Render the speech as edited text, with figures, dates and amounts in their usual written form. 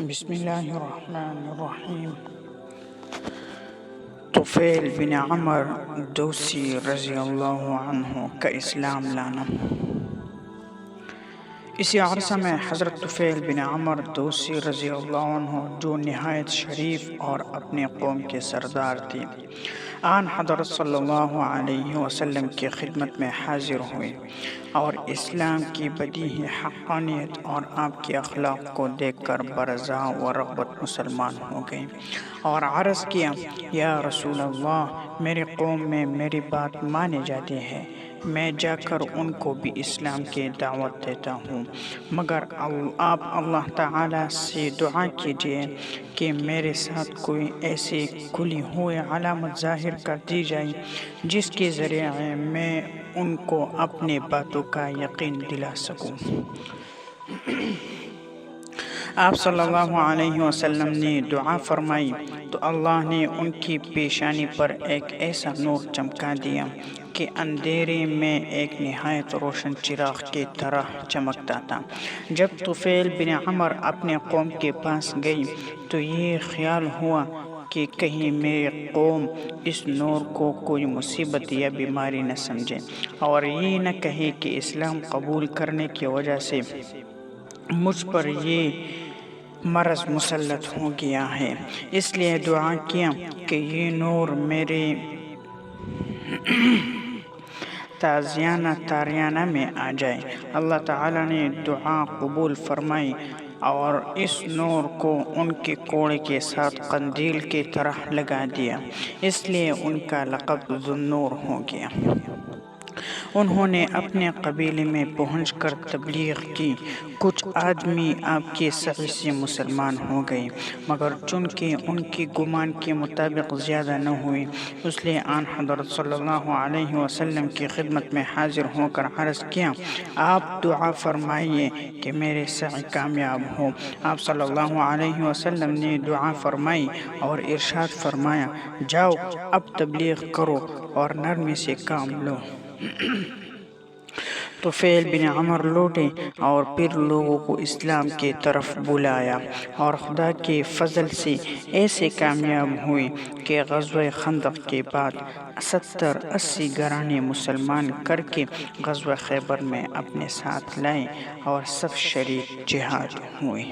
بسم اللہ الرحمن الرحیم۔ طفیل بن عمر دوسی رضی اللہ عنہ کا اسلام لانا۔ اسی عرصہ میں حضرت طفیل بن عمر دوسی رضی اللہ عنہ جو نہایت شریف اور اپنے قوم کے سردار تھے، آن حضرت صلی اللہ علیہ وسلم کی خدمت میں حاضر ہوئے اور اسلام کی بدیہی حقانیت اور آپ کے اخلاق کو دیکھ کر برضا و رغبت مسلمان ہو گئے اور عرض کیا: یا رسول اللہ، میری قوم میں میری بات مانے جاتی ہے، میں جا کر ان کو بھی اسلام کی دعوت دیتا ہوں، مگر آپ اللہ تعالیٰ سے دعا کیجیے کہ میرے ساتھ کوئی ایسی کھلی ہوئی علامت ظاہر کر دی جائے جس کے ذریعے میں ان کو اپنے باتوں کا یقین دلا سکوں۔ آپ صلی اللہ علیہ وسلم نے دعا فرمائی تو اللہ نے ان کی پیشانی پر ایک ایسا نور چمکا دیا کہ اندھیرے میں ایک نہایت روشن چراغ کی طرح چمکتا تھا۔ جب طفیل بن عمر اپنے قوم کے پاس گئی تو یہ خیال ہوا کہ کہیں میری قوم اس نور کو کوئی مصیبت یا بیماری نہ سمجھے اور یہ نہ کہے کہ اسلام قبول کرنے کی وجہ سے مجھ پر یہ مرض مسلط ہو گیا ہے۔ اس لیے دعا کیا کہ یہ نور میرے تازیانہ میں آ جائے۔ اللہ تعالیٰ نے دعا قبول فرمائی اور اس نور کو ان کے کوڑے کے ساتھ قندیل کی طرح لگا دیا، اس لیے ان کا لقب ذو النور ہو گیا۔ انہوں نے اپنے قبیلے میں پہنچ کر تبلیغ کی۔ کچھ آدمی آپ کے سعی سے مسلمان ہو گئے، مگر چونکہ ان کے گمان کے مطابق زیادہ نہ ہوئے، اس لیے آن حضرت صلی اللہ علیہ وسلم کی خدمت میں حاضر ہو کر عرض کیا: آپ دعا فرمائیے کہ میرے سعی کامیاب ہو۔ آپ صلی اللہ علیہ وسلم نے دعا فرمائی اور ارشاد فرمایا: جاؤ، اب تبلیغ کرو اور نرمی سے کام لو۔ طفیل بن عمر لوٹے اور پھر لوگوں کو اسلام کی طرف بلایا اور خدا کے فضل سے ایسے کامیاب ہوئے کہ غزوہ خندق کے بعد 70-80 گھرانے مسلمان کر کے غزوہ خیبر میں اپنے ساتھ لائے اور سب شریک جہاد ہوئے۔